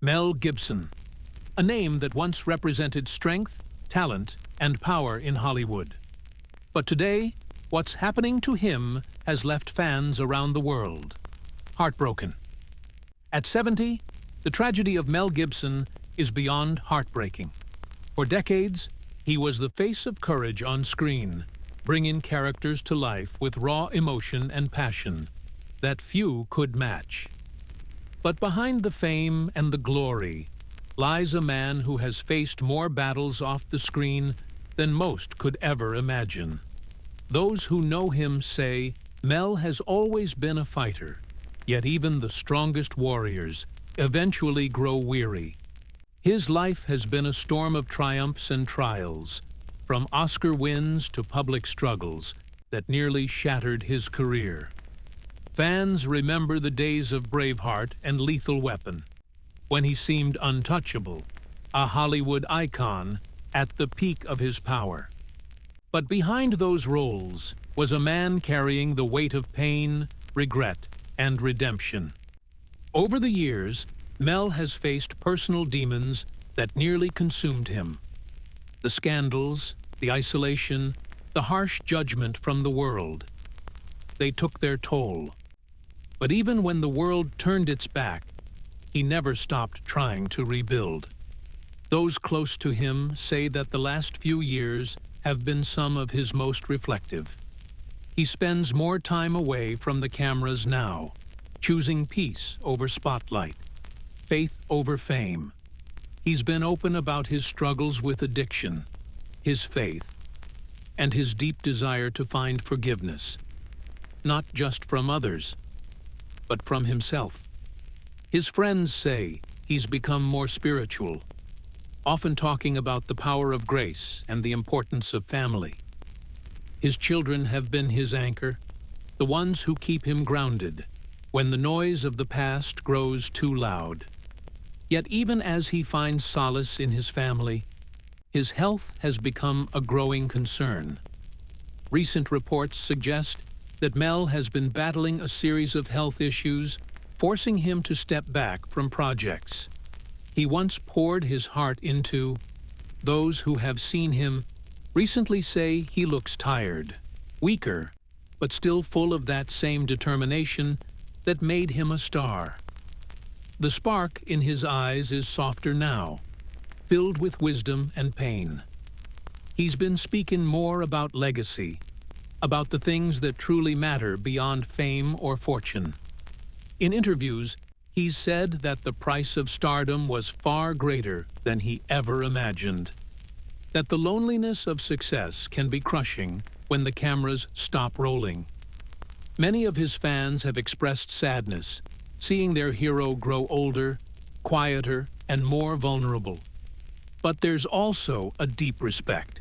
Mel Gibson, a name that once represented strength, talent, and power in Hollywood. But today, what's happening to him has left fans around the world heartbroken. At 70, the tragedy of Mel Gibson is beyond heartbreaking. For decades, he was the face of courage on screen, bringing characters to life with raw emotion and passion that few could match. But behind the fame and the glory lies a man who has faced more battles off the screen than most could ever imagine. Those who know him say Mel has always been a fighter, yet even the strongest warriors eventually grow weary. His life has been a storm of triumphs and trials, from Oscar wins to public struggles that nearly shattered his career. Fans remember the days of Braveheart and Lethal Weapon, when he seemed untouchable, a Hollywood icon at the peak of his power. But behind those roles was a man carrying the weight of pain, regret, and redemption. Over the years, Mel has faced personal demons that nearly consumed him. The scandals, the isolation, the harsh judgment from the world. They took their toll. But even when the world turned its back, he never stopped trying to rebuild. Those close to him say that the last few years have been some of his most reflective. He spends more time away from the cameras now, choosing peace over spotlight, faith over fame. He's been open about his struggles with addiction, his faith, and his deep desire to find forgiveness, not just from others, but from himself. His friends say he's become more spiritual, often talking about the power of grace and the importance of family. His children have been his anchor, the ones who keep him grounded when the noise of the past grows too loud. Yet even as he finds solace in his family, his health has become a growing concern. Recent reports suggest that Mel has been battling a series of health issues, forcing him to step back from projects he once poured his heart into. Those who have seen him recently say he looks tired, weaker, but still full of that same determination that made him a star. The spark in his eyes is softer now, filled with wisdom and pain. He's been speaking more about legacy, about the things that truly matter beyond fame or fortune. In interviews, he's said that the price of stardom was far greater than he ever imagined, that the loneliness of success can be crushing when the cameras stop rolling. Many of his fans have expressed sadness, seeing their hero grow older, quieter, and more vulnerable. But there's also a deep respect,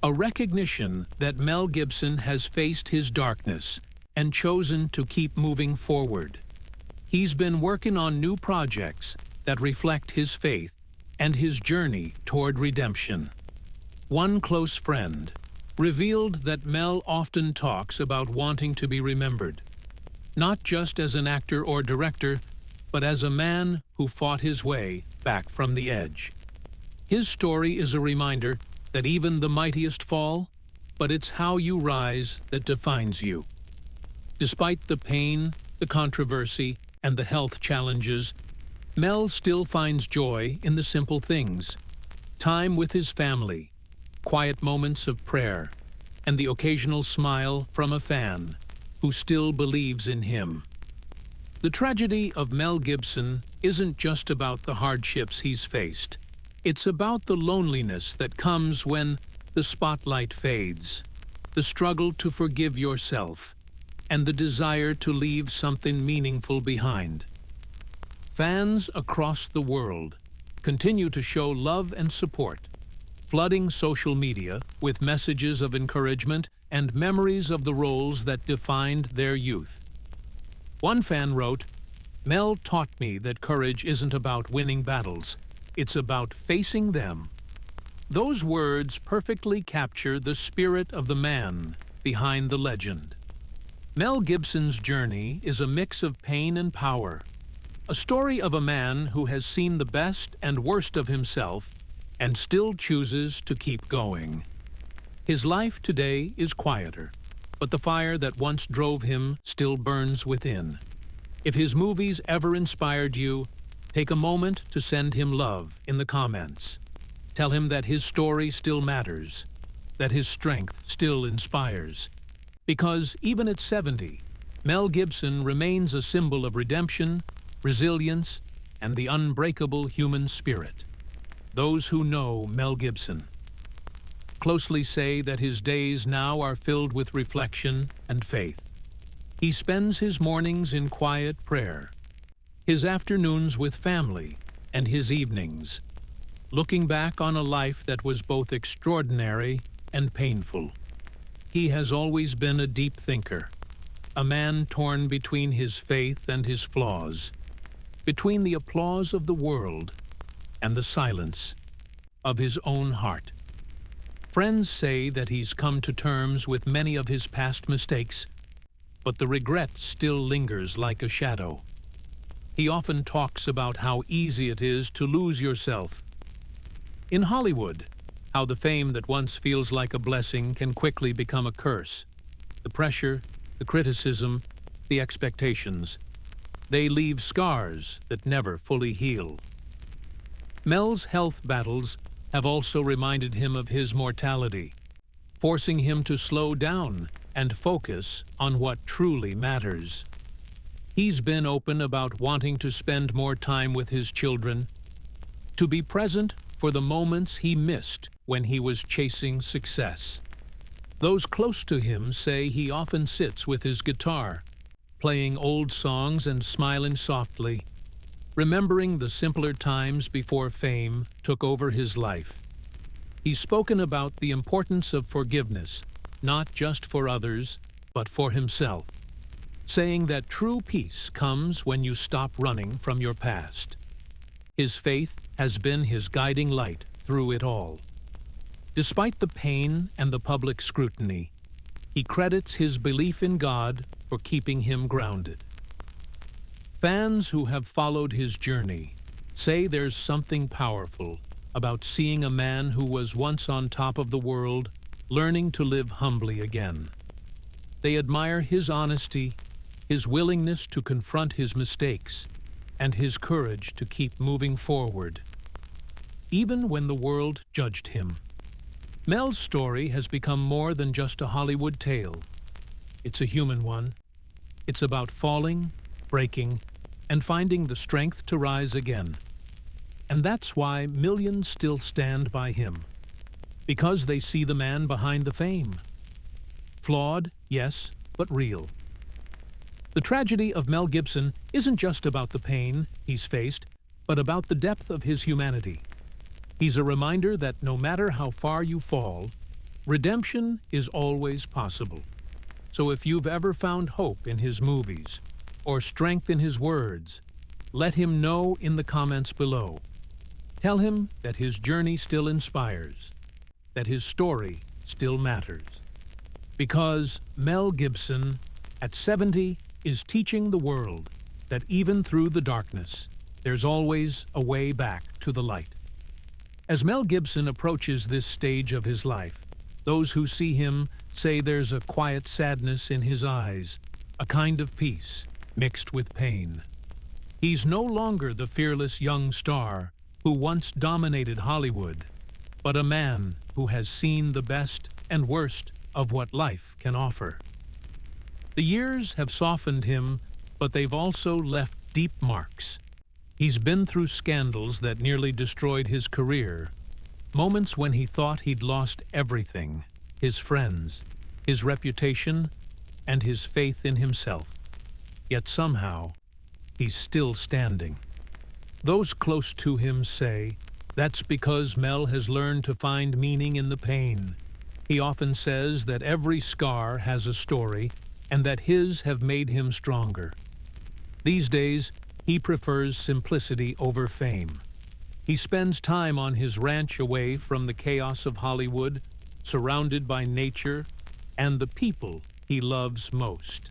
a recognition that Mel Gibson has faced his darkness and chosen to keep moving forward. He's been working on new projects that reflect his faith and his journey toward redemption. One close friend revealed that Mel often talks about wanting to be remembered, not just as an actor or director, but as a man who fought his way back from the edge. His story is a reminder that even the mightiest fall, but it's how you rise that defines you. Despite the pain, the controversy, and the health challenges, Mel still finds joy in the simple things: time with his family, quiet moments of prayer, and the occasional smile from a fan who still believes in him. The tragedy of Mel Gibson isn't just about the hardships he's faced. It's about the loneliness that comes when the spotlight fades, the struggle to forgive yourself, and the desire to leave something meaningful behind. Fans across the world continue to show love and support, flooding social media with messages of encouragement and memories of the roles that defined their youth. One fan wrote, "Mel taught me that courage isn't about winning battles, it's about facing them." Those words perfectly capture the spirit of the man behind the legend. Mel Gibson's journey is a mix of pain and power, A story of a man who has seen the best and worst of himself and still chooses to keep going. His life today is quieter, but the fire that once drove him still burns within. If his movies ever inspired you, take a moment to send him love in the comments. Tell him that his story still matters, that his strength still inspires. Because even at 70, Mel Gibson remains a symbol of redemption, resilience, and the unbreakable human spirit. Those who know Mel Gibson closely say that his days now are filled with reflection and faith. He spends his mornings in quiet prayer, his afternoons with family, and his evenings, looking back on a life that was both extraordinary and painful. He has always been a deep thinker, a man torn between his faith and his flaws, between the applause of the world and the silence of his own heart. Friends say that he's come to terms with many of his past mistakes, but the regret still lingers like a shadow. He often talks about how easy it is to lose yourself. In Hollywood, how the fame that once feels like a blessing can quickly become a curse. The pressure, the criticism, the expectations, they leave scars that never fully heal. Mel's health battles have also reminded him of his mortality, forcing him to slow down and focus on what truly matters. He's been open about wanting to spend more time with his children, to be present for the moments he missed when he was chasing success. Those close to him say he often sits with his guitar, playing old songs and smiling softly, remembering the simpler times before fame took over his life. He's spoken about the importance of forgiveness, not just for others, but for himself, saying that true peace comes when you stop running from your past. His faith has been his guiding light through it all. Despite the pain and the public scrutiny, he credits his belief in God for keeping him grounded. Fans who have followed his journey say there's something powerful about seeing a man who was once on top of the world learning to live humbly again. They admire his honesty, his willingness to confront his mistakes, and his courage to keep moving forward, even when the world judged him. Mel's story has become more than just a Hollywood tale. It's a human one. It's about falling, breaking, and finding the strength to rise again. And that's why millions still stand by him, because they see the man behind the fame. Flawed, yes, but real. The tragedy of Mel Gibson isn't just about the pain he's faced, but about the depth of his humanity. He's a reminder that no matter how far you fall, redemption is always possible. So if you've ever found hope in his movies, or strength in his words, let him know in the comments below. Tell him that his journey still inspires, that his story still matters. Because Mel Gibson, at 70, is teaching the world that even through the darkness, there's always a way back to the light. As Mel Gibson approaches this stage of his life, those who see him say there's a quiet sadness in his eyes, a kind of peace mixed with pain. He's no longer the fearless young star who once dominated Hollywood, but a man who has seen the best and worst of what life can offer. The years have softened him, but they've also left deep marks. He's been through scandals that nearly destroyed his career, moments when he thought he'd lost everything, his friends, his reputation, and his faith in himself. Yet somehow, he's still standing. Those close to him say that's because Mel has learned to find meaning in the pain. He often says that every scar has a story and that his have made him stronger. These days, he prefers simplicity over fame. He spends time on his ranch away from the chaos of Hollywood, surrounded by nature and the people he loves most.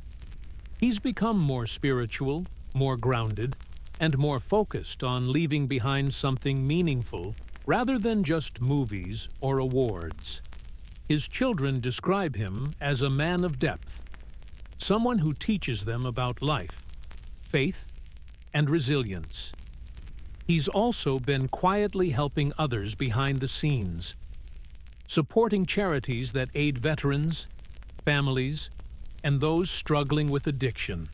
He's become more spiritual, more grounded, and more focused on leaving behind something meaningful rather than just movies or awards. His children describe him as a man of depth, someone who teaches them about life, faith, and resilience. He's also been quietly helping others behind the scenes, supporting charities that aid veterans, families, and those struggling with addiction,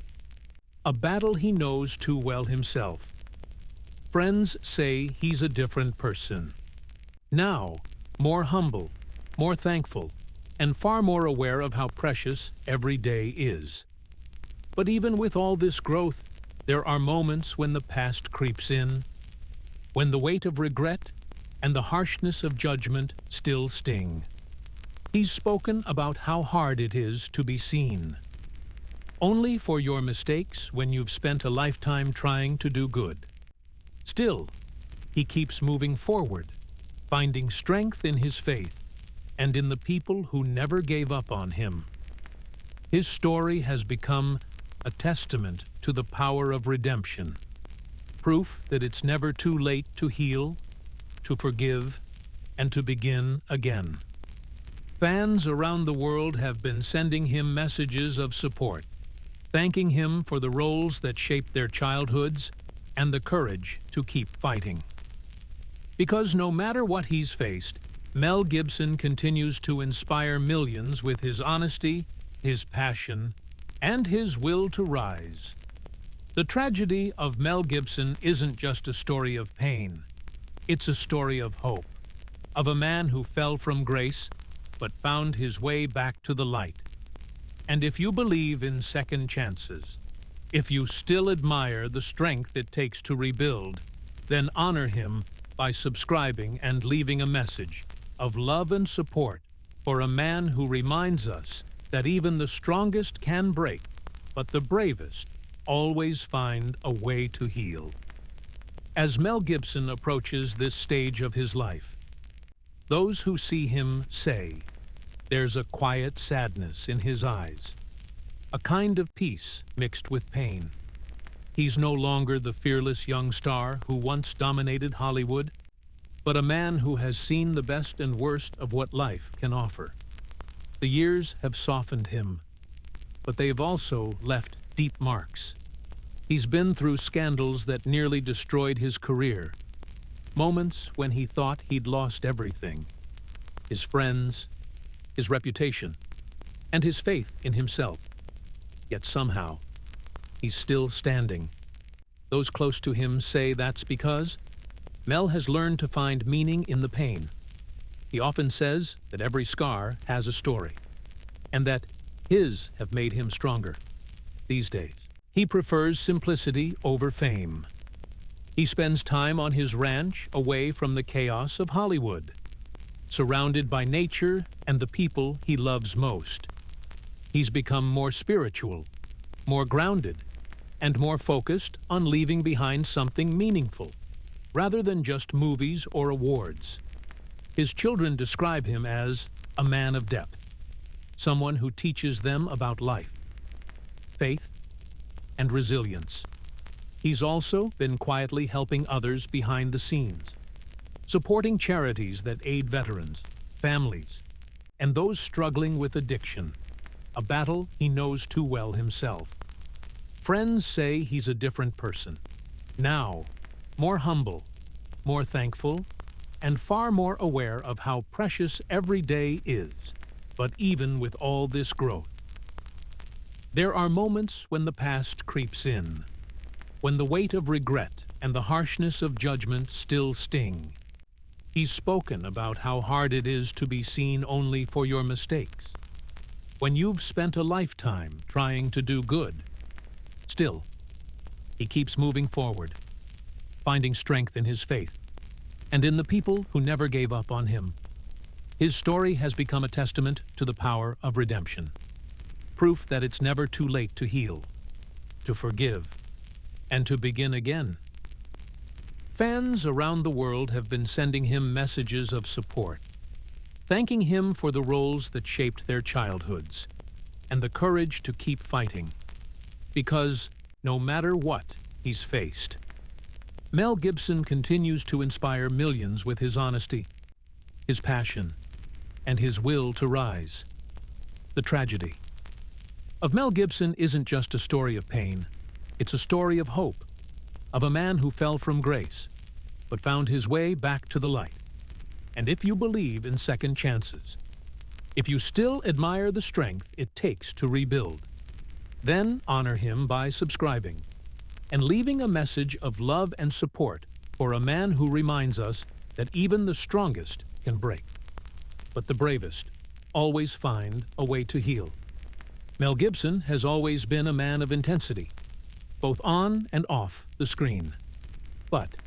a battle he knows too well himself. Friends say he's a different person. Now, more humble, more thankful, and far more aware of how precious every day is. But even with all this growth, there are moments when the past creeps in, when the weight of regret and the harshness of judgment still sting. He's spoken about how hard it is to be seen, only for your mistakes when you've spent a lifetime trying to do good. Still, he keeps moving forward, finding strength in his faith and in the people who never gave up on him. His story has become a testament to the power of redemption, proof that it's never too late to heal, to forgive, and to begin again. Fans around the world have been sending him messages of support, thanking him for the roles that shaped their childhoods and the courage to keep fighting. Because no matter what he's faced, Mel Gibson continues to inspire millions with his honesty, his passion, and his will to rise. The tragedy of Mel Gibson isn't just a story of pain. It's a story of hope, of a man who fell from grace but found his way back to the light. And if you believe in second chances, if you still admire the strength it takes to rebuild, then honor him by subscribing and leaving a message of love and support for a man who reminds us that even the strongest can break, but the bravest always find a way to heal. As Mel Gibson approaches this stage of his life, those who see him say, there's a quiet sadness in his eyes, a kind of peace mixed with pain. He's no longer the fearless young star who once dominated Hollywood, but a man who has seen the best and worst of what life can offer. The years have softened him, but they've also left deep marks. He's been through scandals that nearly destroyed his career, moments when he thought he'd lost everything: his friends, his reputation, and his faith in himself. Yet somehow, he's still standing. Those close to him say that's because Mel has learned to find meaning in the pain. He often says that every scar has a story, and that his have made him stronger. These days, he prefers simplicity over fame. He spends time on his ranch away from the chaos of Hollywood, surrounded by nature and the people he loves most. He's become more spiritual, more grounded, and more focused on leaving behind something meaningful, rather than just movies or awards. His children describe him as a man of depth, someone who teaches them about life, faith, and resilience. He's also been quietly helping others behind the scenes, supporting charities that aid veterans, families, and those struggling with addiction, a battle he knows too well himself. Friends say he's a different person, now more humble, more thankful, and far more aware of how precious every day is. But even with all this growth, there are moments when the past creeps in, when the weight of regret and the harshness of judgment still sting. He's spoken about how hard it is to be seen only for your mistakes, when you've spent a lifetime trying to do good. Still, he keeps moving forward, finding strength in his faith and in the people who never gave up on him. His story has become a testament to the power of redemption, proof that it's never too late to heal, to forgive, and to begin again. Fans around the world have been sending him messages of support, thanking him for the roles that shaped their childhoods, and the courage to keep fighting. Because no matter what he's faced, Mel Gibson continues to inspire millions with his honesty, his passion, and his will to rise. The tragedy of Mel Gibson isn't just a story of pain, it's a story of hope, of a man who fell from grace, but found his way back to the light. And if you believe in second chances, if you still admire the strength it takes to rebuild, then honor him by subscribing and leaving a message of love and support for a man who reminds us that even the strongest can break, but the bravest always find a way to heal. Mel Gibson has always been a man of intensity, both on and off the screen. But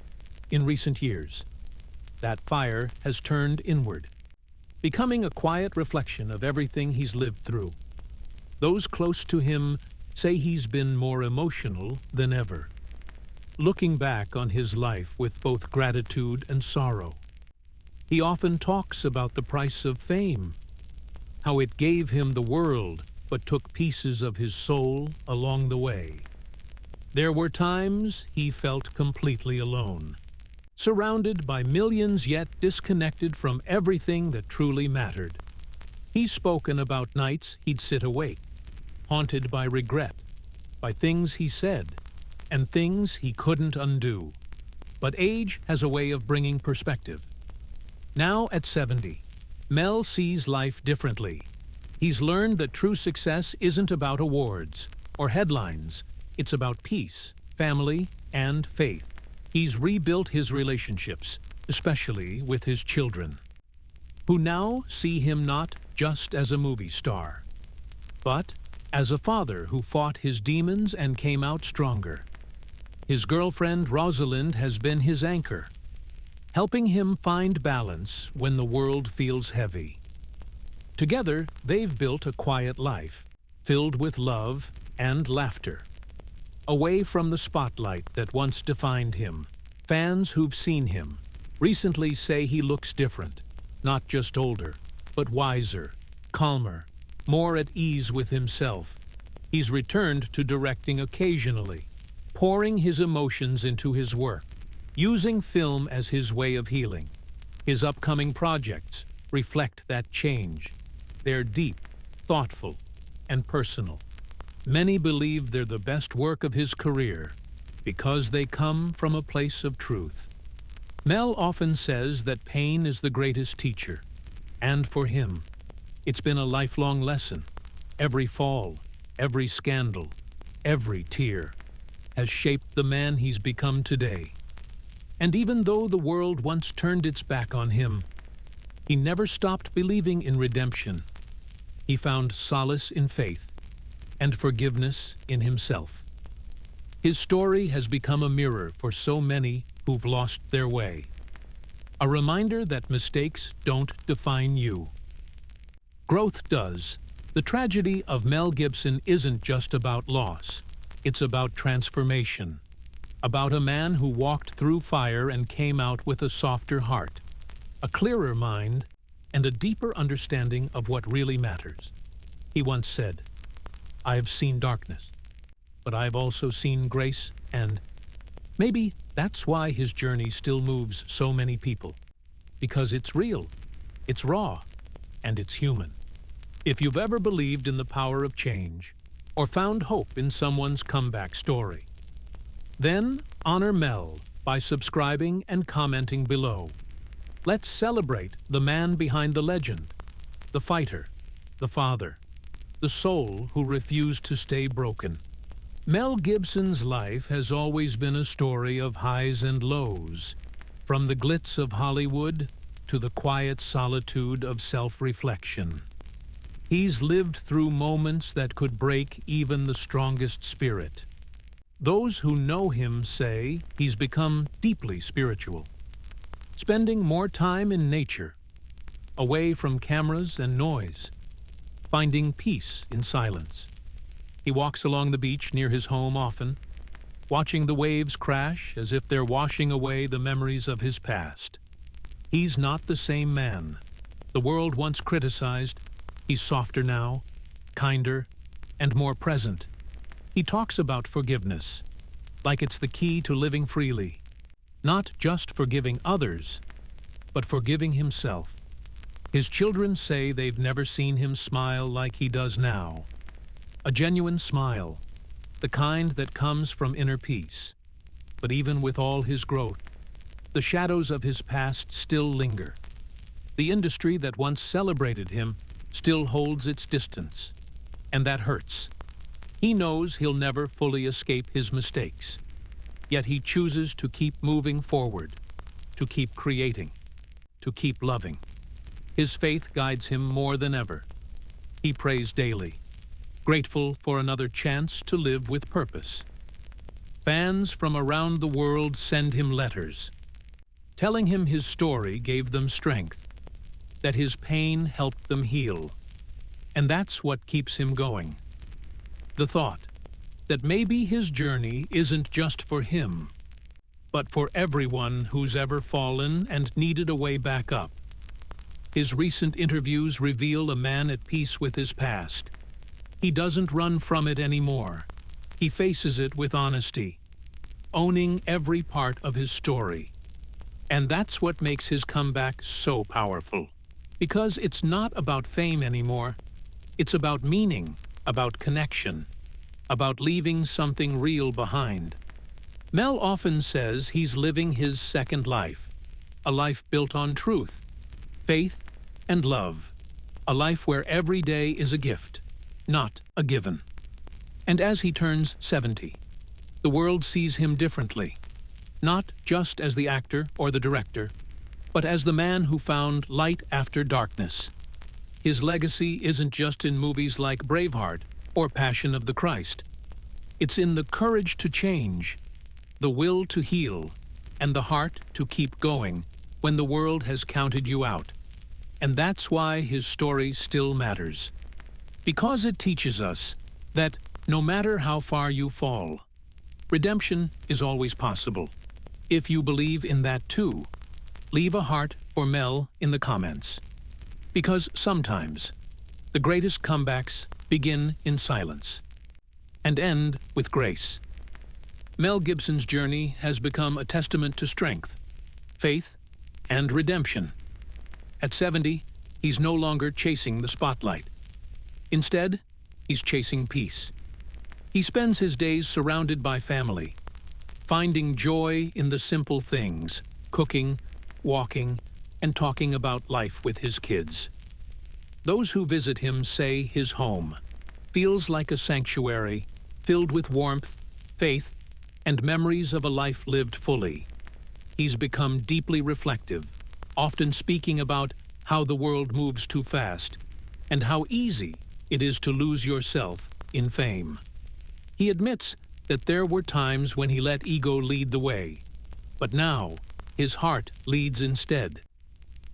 in recent years, that fire has turned inward, becoming a quiet reflection of everything he's lived through. Those close to him say he's been more emotional than ever, looking back on his life with both gratitude and sorrow. He often talks about the price of fame, how it gave him the world but took pieces of his soul along the way. There were times he felt completely alone, surrounded by millions yet disconnected from everything that truly mattered. He's spoken about nights he'd sit awake, haunted by regret, by things he said, and things he couldn't undo. But age has a way of bringing perspective. Now at 70, Mel sees life differently. He's learned that true success isn't about awards or headlines. It's about peace, family, and faith. He's rebuilt his relationships, especially with his children, who now see him not just as a movie star, but as a father who fought his demons and came out stronger. His girlfriend Rosalind has been his anchor, helping him find balance when the world feels heavy. Together, they've built a quiet life, filled with love and laughter. Away from the spotlight that once defined him, fans who've seen him recently say he looks different, not just older, but wiser, calmer, more at ease with himself. He's returned to directing occasionally, pouring his emotions into his work, using film as his way of healing. His upcoming projects reflect that change. They're deep, thoughtful, and personal. Many believe they're the best work of his career because they come from a place of truth. Mel often says that pain is the greatest teacher, and for him, it's been a lifelong lesson. Every fall, every scandal, every tear has shaped the man he's become today. And even though the world once turned its back on him, he never stopped believing in redemption. He found solace in faith and forgiveness in himself. His story has become a mirror for so many who've lost their way, a reminder that mistakes don't define you. Growth does. The tragedy of Mel Gibson isn't just about loss. It's about transformation, about a man who walked through fire and came out with a softer heart, a clearer mind, and a deeper understanding of what really matters. He once said, "I've seen darkness, but I've also seen grace," and maybe that's why his journey still moves so many people, because it's real, it's raw, and it's human. If you've ever believed in the power of change, or found hope in someone's comeback story, then honor Mel by subscribing and commenting below. Let's celebrate the man behind the legend, the fighter, the father, the soul who refused to stay broken. Mel Gibson's life has always been a story of highs and lows, from the glitz of Hollywood to the quiet solitude of self-reflection. He's lived through moments that could break even the strongest spirit. Those who know him say he's become deeply spiritual, spending more time in nature, away from cameras and noise, finding peace in silence. He walks along the beach near his home often, watching the waves crash as if they're washing away the memories of his past. He's not the same man the world once criticized. He's softer now, kinder, and more present. He talks about forgiveness, like it's the key to living freely. not just forgiving others, but forgiving himself. His children say they've never seen him smile like he does now. A genuine smile, the kind that comes from inner peace. But even with all his growth, the shadows of his past still linger. The industry that once celebrated him still holds its distance, and that hurts. He knows he'll never fully escape his mistakes, yet he chooses to keep moving forward, to keep creating, to keep loving. His faith guides him more than ever. He prays daily, grateful for another chance to live with purpose. Fans from around the world send him letters, telling him his story gave them strength, that his pain helped them heal. And that's what keeps him going. The thought that maybe his journey isn't just for him, but for everyone who's ever fallen and needed a way back up. His recent interviews reveal a man at peace with his past. He doesn't run from it anymore. He faces it with honesty, owning every part of his story. And that's what makes his comeback so powerful. Because it's not about fame anymore. It's about meaning, about connection, about leaving something real behind. Mel often says he's living his second life, a life built on truth, faith, and love, a life where every day is a gift, not a given. And as he turns 70, the world sees him differently, not just as the actor or the director, but as the man who found light after darkness. His legacy isn't just in movies like Braveheart or Passion of the Christ. It's in the courage to change, the will to heal, and the heart to keep going when the world has counted you out. And that's why his story still matters. Because it teaches us that no matter how far you fall, redemption is always possible. If you believe in that too, leave a heart for Mel in the comments. Because sometimes, the greatest comebacks begin in silence and end with grace. Mel Gibson's journey has become a testament to strength, faith, and redemption. At 70, he's no longer chasing the spotlight. Instead, he's chasing peace. He spends his days surrounded by family, finding joy in the simple things, cooking, walking, and talking about life with his kids. Those who visit him say his home feels like a sanctuary filled with warmth, faith, and memories of a life lived fully. He's become deeply reflective, often speaking about how the world moves too fast and how easy it is to lose yourself in fame. He admits that there were times when he let ego lead the way, but now his heart leads instead.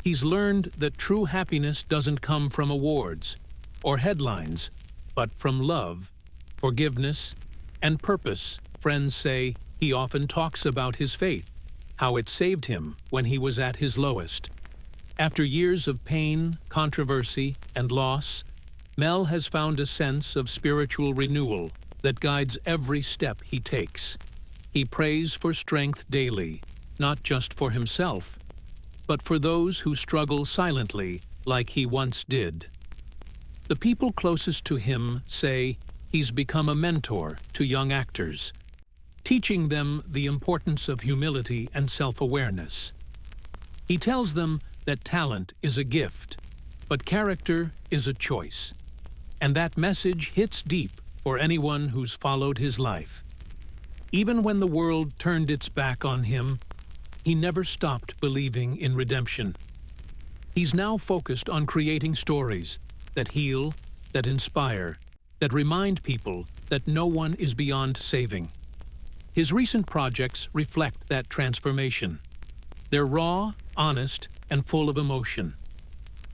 He's learned that true happiness doesn't come from awards or headlines, but from love, forgiveness, and purpose. Friends say he often talks about his faith, how it saved him when he was at his lowest. After years of pain, controversy, and loss, Mel has found a sense of spiritual renewal that guides every step he takes. He prays for strength daily, not just for himself, but for those who struggle silently like he once did. The people closest to him say he's become a mentor to young actors, teaching them the importance of humility and self-awareness. He tells them that talent is a gift, but character is a choice. And that message hits deep for anyone who's followed his life. Even when the world turned its back on him, he never stopped believing in redemption. He's now focused on creating stories that heal, that inspire, that remind people that no one is beyond saving. His recent projects reflect that transformation. They're raw, honest, and full of emotion.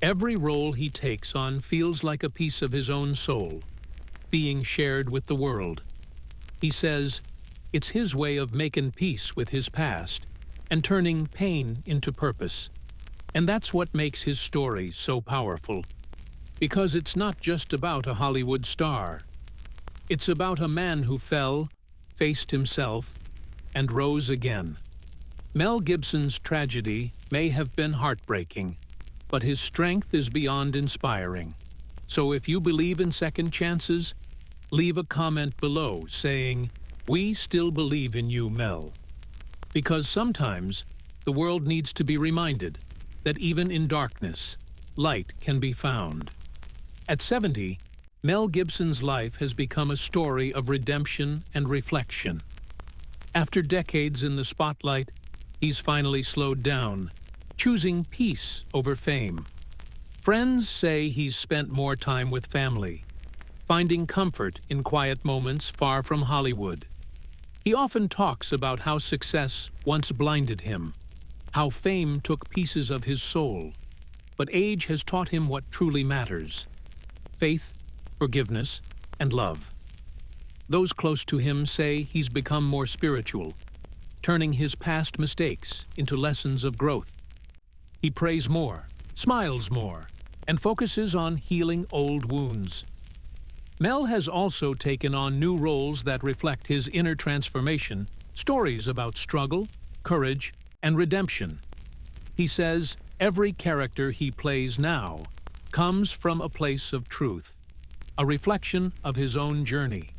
Every role he takes on feels like a piece of his own soul, being shared with the world. He says it's his way of making peace with his past and turning pain into purpose. And that's what makes his story so powerful. Because it's not just about a Hollywood star. It's about a man who fell, faced himself, and rose again. Mel Gibson's tragedy may have been heartbreaking, but his strength is beyond inspiring. So if you believe in second chances, leave a comment below saying, "We still believe in you, Mel." Because sometimes the world needs to be reminded that even in darkness, light can be found. At 70, Mel Gibson's life has become a story of redemption and reflection. After decades in the spotlight, he's finally slowed down, choosing peace over fame. Friends say he's spent more time with family, finding comfort in quiet moments far from Hollywood. He often talks about how success once blinded him, how fame took pieces of his soul, but age has taught him what truly matters: faith, forgiveness, and love. Those close to him say he's become more spiritual, turning his past mistakes into lessons of growth. He prays more, smiles more, and focuses on healing old wounds. Mel has also taken on new roles that reflect his inner transformation, stories about struggle, courage, and redemption. He says every character he plays now comes from a place of truth, a reflection of his own journey.